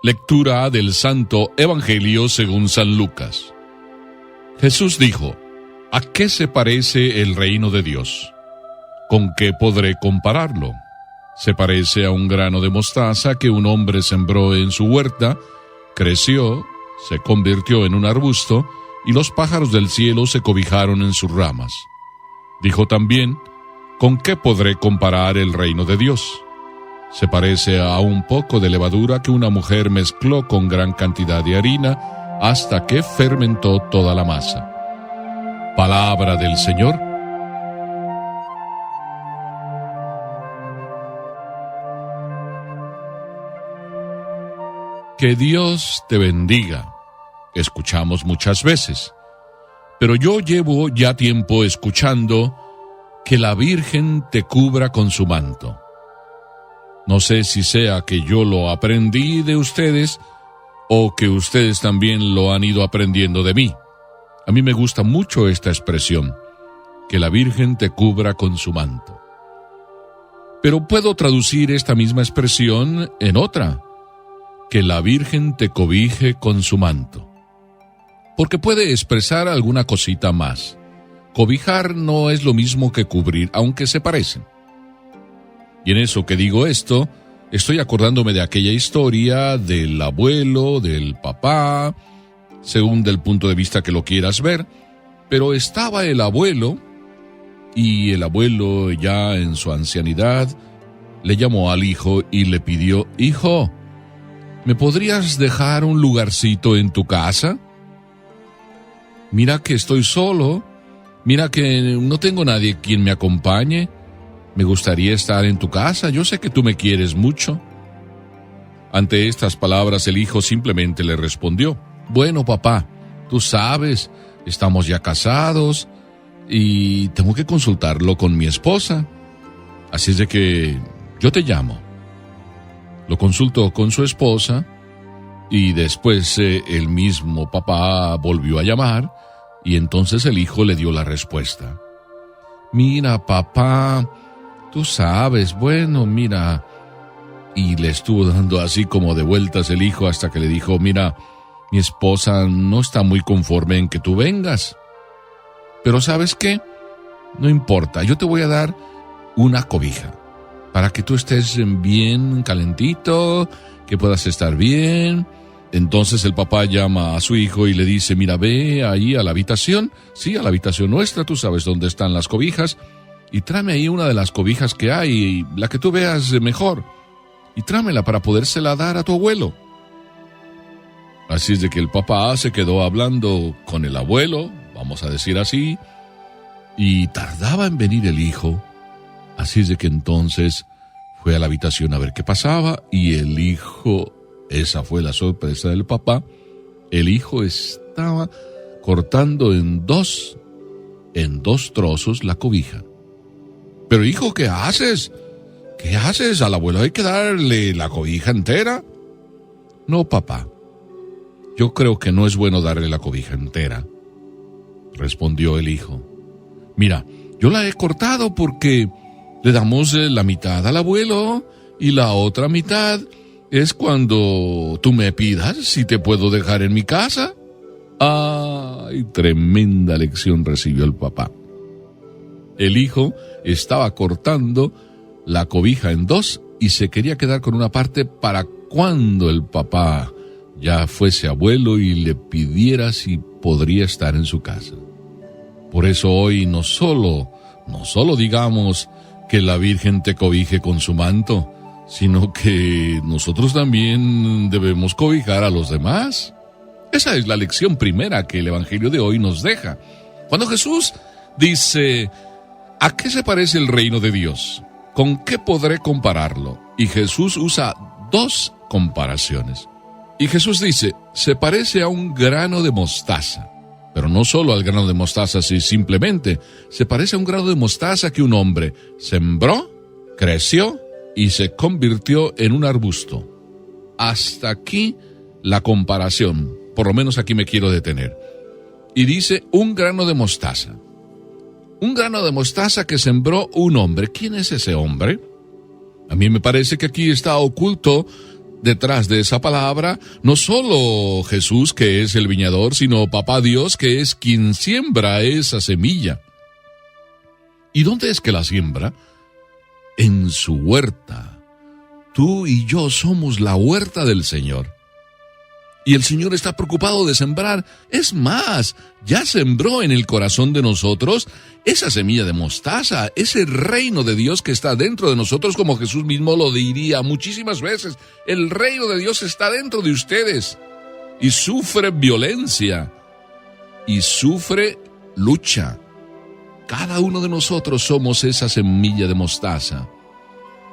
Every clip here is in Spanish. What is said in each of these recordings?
Lectura del Santo Evangelio según San Lucas. Jesús dijo: ¿A qué se parece el reino de Dios? ¿Con qué podré compararlo? Se parece a un grano de mostaza que un hombre sembró en su huerta, creció, se convirtió en un arbusto, y los pájaros del cielo se cobijaron en sus ramas. Dijo también: ¿con qué podré comparar el reino de Dios? Se parece a un poco de levadura que una mujer mezcló con gran cantidad de harina hasta que fermentó toda la masa. Palabra del Señor. Que Dios te bendiga. Escuchamos muchas veces, pero yo llevo ya tiempo escuchando que la Virgen te cubra con su manto. No sé si sea que yo lo aprendí de ustedes o que ustedes también lo han ido aprendiendo de mí. A mí me gusta mucho esta expresión, que la Virgen te cubra con su manto. Pero puedo traducir esta misma expresión en otra, que la Virgen te cobije con su manto. Porque puede expresar alguna cosita más. Cobijar no es lo mismo que cubrir, aunque se parecen. Y en eso que digo esto, estoy acordándome de aquella historia del abuelo, del papá, según del punto de vista que lo quieras ver, pero estaba el abuelo, y el abuelo ya en su ancianidad le llamó al hijo y le pidió: «Hijo, ¿me podrías dejar un lugarcito en tu casa? Mira que estoy solo, mira que no tengo nadie quien me acompañe. Me gustaría estar en tu casa, yo sé que tú me quieres mucho». Ante estas palabras el hijo simplemente le respondió: «Bueno, papá, tú sabes, estamos ya casados y tengo que consultarlo con mi esposa. Así es de que yo te llamo». Lo consultó con su esposa y después el mismo papá volvió a llamar y entonces el hijo le dio la respuesta. «Mira, papá, tú sabes, bueno, mira». Y le estuvo dando así como de vueltas el hijo hasta que le dijo: «Mira, mi esposa no está muy conforme en que tú vengas. Pero ¿sabes qué? No importa, yo te voy a dar una cobija para que tú estés bien calentito, que puedas estar bien». Entonces el papá llama a su hijo y le dice: «Mira, ve ahí a la habitación, sí, a la habitación nuestra, tú sabes dónde están las cobijas, y tráeme ahí una de las cobijas que hay, la que tú veas mejor, y tráemela para podérsela dar a tu abuelo». Así es de que el papá se quedó hablando con el abuelo, vamos a decir así, y tardaba en venir el hijo. Así es de que entonces fue a la habitación a ver qué pasaba, y el hijo, esa fue la sorpresa del papá, el hijo estaba cortando en dos trozos la cobija. «Pero hijo, ¿qué haces? ¿Qué haces? Al abuelo hay que darle la cobija entera». «No, papá, yo creo que no es bueno darle la cobija entera», respondió el hijo. «Mira, yo la he cortado porque le damos la mitad al abuelo y la otra mitad es cuando tú me pidas si te puedo dejar en mi casa». ¡Ay! Tremenda lección recibió el papá. El hijo estaba cortando la cobija en dos y se quería quedar con una parte para cuando el papá ya fuese abuelo y le pidiera si podría estar en su casa. Por eso hoy no solo digamos que la Virgen te cobije con su manto, sino que nosotros también debemos cobijar a los demás. Esa es la lección primera que el Evangelio de hoy nos deja. Cuando Jesús dice: ¿a qué se parece el reino de Dios? ¿Con qué podré compararlo? Y Jesús usa dos comparaciones. Y Jesús dice: se parece a un grano de mostaza. Pero no solo al grano de mostaza, sino simplemente se parece a un grano de mostaza que un hombre sembró, creció y se convirtió en un arbusto. Hasta aquí la comparación, por lo menos aquí me quiero detener. Y dice un grano de mostaza. Un grano de mostaza que sembró un hombre. ¿Quién es ese hombre? A mí me parece que aquí está oculto detrás de esa palabra, no solo Jesús, que es el viñador, sino Papá Dios, que es quien siembra esa semilla. ¿Y dónde es que la siembra? En su huerta. Tú y yo somos la huerta del Señor. Y el Señor está preocupado de sembrar. Es más, ya sembró en el corazón de nosotros esa semilla de mostaza, ese reino de Dios que está dentro de nosotros, como Jesús mismo lo diría muchísimas veces. El reino de Dios está dentro de ustedes y sufre violencia y sufre lucha. Cada uno de nosotros somos esa semilla de mostaza,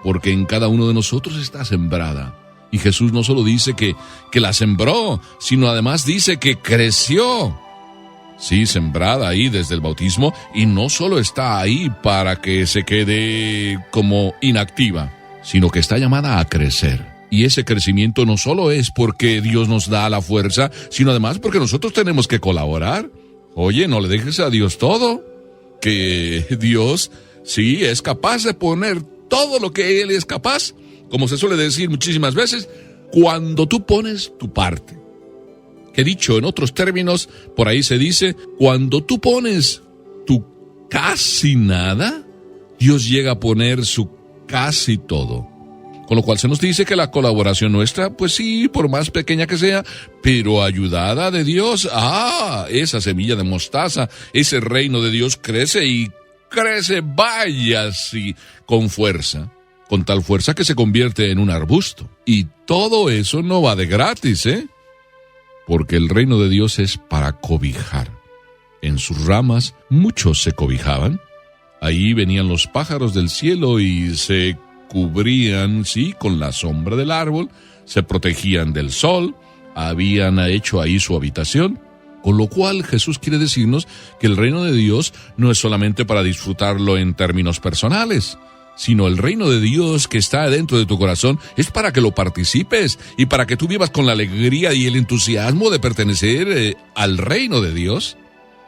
porque en cada uno de nosotros está sembrada. Y Jesús no solo dice que la sembró, sino además dice que creció. Sí, sembrada ahí desde el bautismo, y no solo está ahí para que se quede como inactiva, sino que está llamada a crecer. Y ese crecimiento no solo es porque Dios nos da la fuerza, sino además porque nosotros tenemos que colaborar. Oye, no le dejes a Dios todo, que Dios sí es capaz de poner todo lo que Él es capaz, como se suele decir muchísimas veces, cuando tú pones tu parte. Que dicho en otros términos, por ahí se dice, cuando tú pones tu casi nada, Dios llega a poner su casi todo. Con lo cual se nos dice que la colaboración nuestra, pues sí, por más pequeña que sea, pero ayudada de Dios, esa semilla de mostaza, ese reino de Dios crece y crece, vaya, sí, con fuerza. Con tal fuerza que se convierte en un arbusto. Y todo eso no va de gratis, porque el reino de Dios es para cobijar. En sus ramas muchos se cobijaban. Ahí venían los pájaros del cielo y se cubrían, sí, con la sombra del árbol, se protegían del sol, habían hecho ahí su habitación. Con lo cual Jesús quiere decirnos que el reino de Dios no es solamente para disfrutarlo en términos personales, sino el reino de Dios que está dentro de tu corazón es para que lo participes y para que tú vivas con la alegría y el entusiasmo de pertenecer al reino de Dios.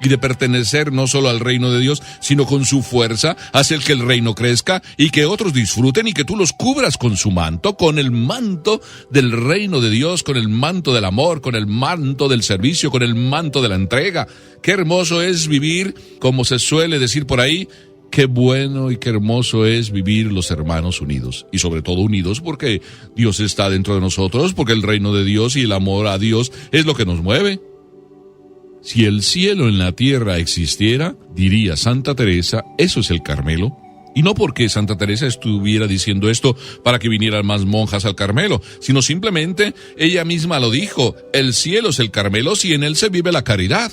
Y de pertenecer no solo al reino de Dios, sino con su fuerza, hacer que el reino crezca y que otros disfruten y que tú los cubras con su manto, con el manto del reino de Dios, con el manto del amor, con el manto del servicio, con el manto de la entrega. Qué hermoso es vivir, como se suele decir por ahí, qué bueno y qué hermoso es vivir los hermanos unidos, y sobre todo unidos porque Dios está dentro de nosotros, porque el reino de Dios y el amor a Dios es lo que nos mueve. Si el cielo en la tierra existiera, diría Santa Teresa, eso es el Carmelo. Y no porque Santa Teresa estuviera diciendo esto para que vinieran más monjas al Carmelo, sino simplemente ella misma lo dijo, el cielo es el Carmelo si en él se vive la caridad.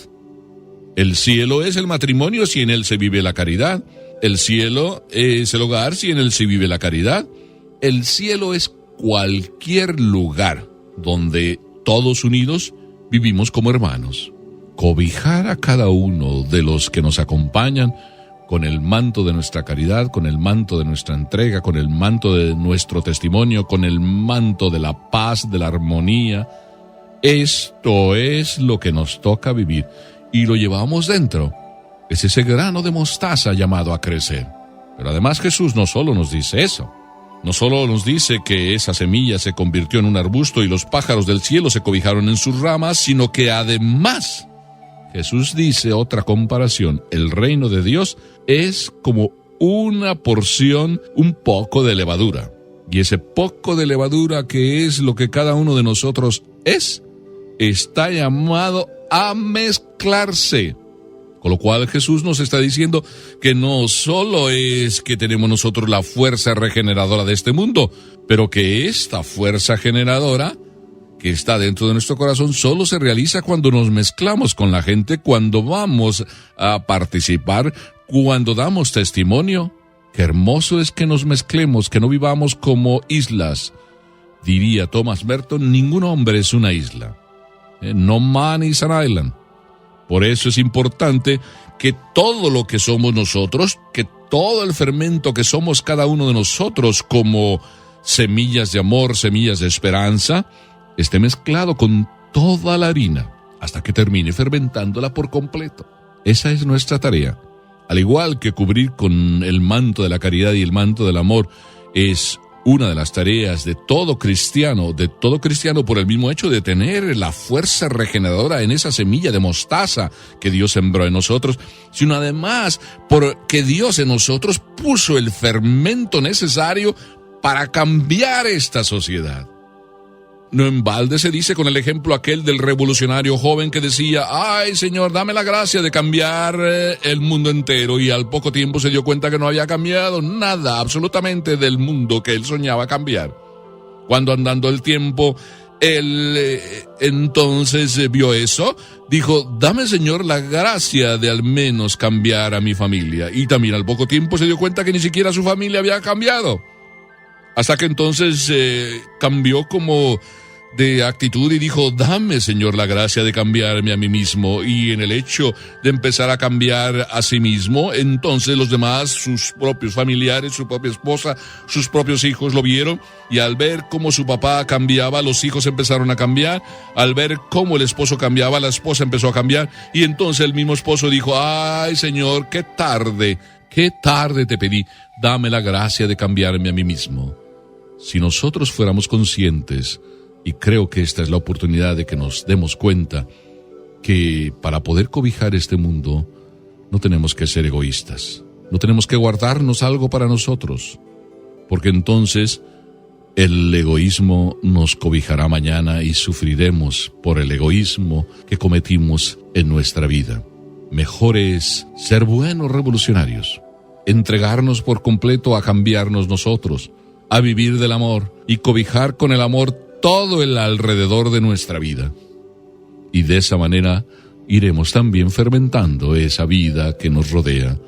El cielo es el matrimonio si en él se vive la caridad. El cielo es el hogar si en él se vive la caridad. El cielo es cualquier lugar donde todos unidos vivimos como hermanos. Cobijar a cada uno de los que nos acompañan con el manto de nuestra caridad, con el manto de nuestra entrega, con el manto de nuestro testimonio, con el manto de la paz, de la armonía. Esto es lo que nos toca vivir y lo llevamos dentro. Es ese grano de mostaza llamado a crecer. Pero además Jesús no solo nos dice eso. No solo nos dice que esa semilla se convirtió en un arbusto y los pájaros del cielo se cobijaron en sus ramas, sino que además Jesús dice otra comparación. El reino de Dios es como una porción, un poco de levadura. Y ese poco de levadura, que es lo que cada uno de nosotros es, está llamado a mezclarse. Con lo cual Jesús nos está diciendo que no solo es que tenemos nosotros la fuerza regeneradora de este mundo, pero que esta fuerza generadora que está dentro de nuestro corazón solo se realiza cuando nos mezclamos con la gente, cuando vamos a participar, cuando damos testimonio. Qué hermoso es que nos mezclemos, que no vivamos como islas. Diría Thomas Merton, ningún hombre es una isla. No man is an island. Por eso es importante que todo lo que somos nosotros, que todo el fermento que somos cada uno de nosotros como semillas de amor, semillas de esperanza, esté mezclado con toda la harina hasta que termine fermentándola por completo. Esa es nuestra tarea. Al igual que cubrir con el manto de la caridad y el manto del amor es Una de las tareas de todo cristiano por el mismo hecho de tener la fuerza regeneradora en esa semilla de mostaza que Dios sembró en nosotros, sino además porque Dios en nosotros puso el fermento necesario para cambiar esta sociedad. No en balde se dice con el ejemplo aquel del revolucionario joven que decía: ay, Señor, dame la gracia de cambiar el mundo entero, y al poco tiempo se dio cuenta que no había cambiado nada absolutamente del mundo que él soñaba cambiar. Cuando andando el tiempo, él entonces vio eso, dijo: dame, Señor, la gracia de al menos cambiar a mi familia. Y también al poco tiempo se dio cuenta que ni siquiera su familia había cambiado. Hasta que entonces cambió como de actitud y dijo: dame, Señor, la gracia de cambiarme a mí mismo. Y en el hecho de empezar a cambiar a sí mismo, entonces los demás, sus propios familiares, su propia esposa, sus propios hijos lo vieron, y al ver cómo su papá cambiaba, los hijos empezaron a cambiar. Al ver cómo el esposo cambiaba, la esposa empezó a cambiar, y entonces el mismo esposo dijo: ay, Señor, qué tarde te pedí, dame la gracia de cambiarme a mí mismo. Si nosotros fuéramos conscientes, y creo que esta es la oportunidad de que nos demos cuenta, que para poder cobijar este mundo no tenemos que ser egoístas, no tenemos que guardarnos algo para nosotros, porque entonces el egoísmo nos cobijará mañana y sufriremos por el egoísmo que cometimos en nuestra vida. Mejor es ser buenos revolucionarios, entregarnos por completo a cambiarnos nosotros, a vivir del amor y cobijar con el amor todo el alrededor de nuestra vida. Y de esa manera iremos también fermentando esa vida que nos rodea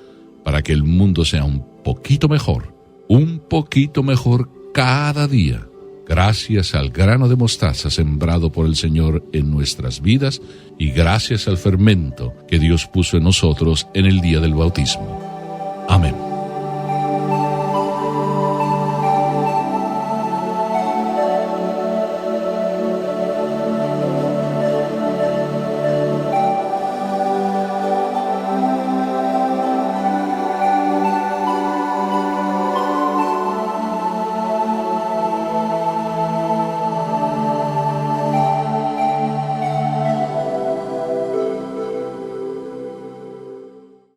para que el mundo sea un poquito mejor cada día, gracias al grano de mostaza sembrado por el Señor en nuestras vidas y gracias al fermento que Dios puso en nosotros en el día del bautismo. Amén.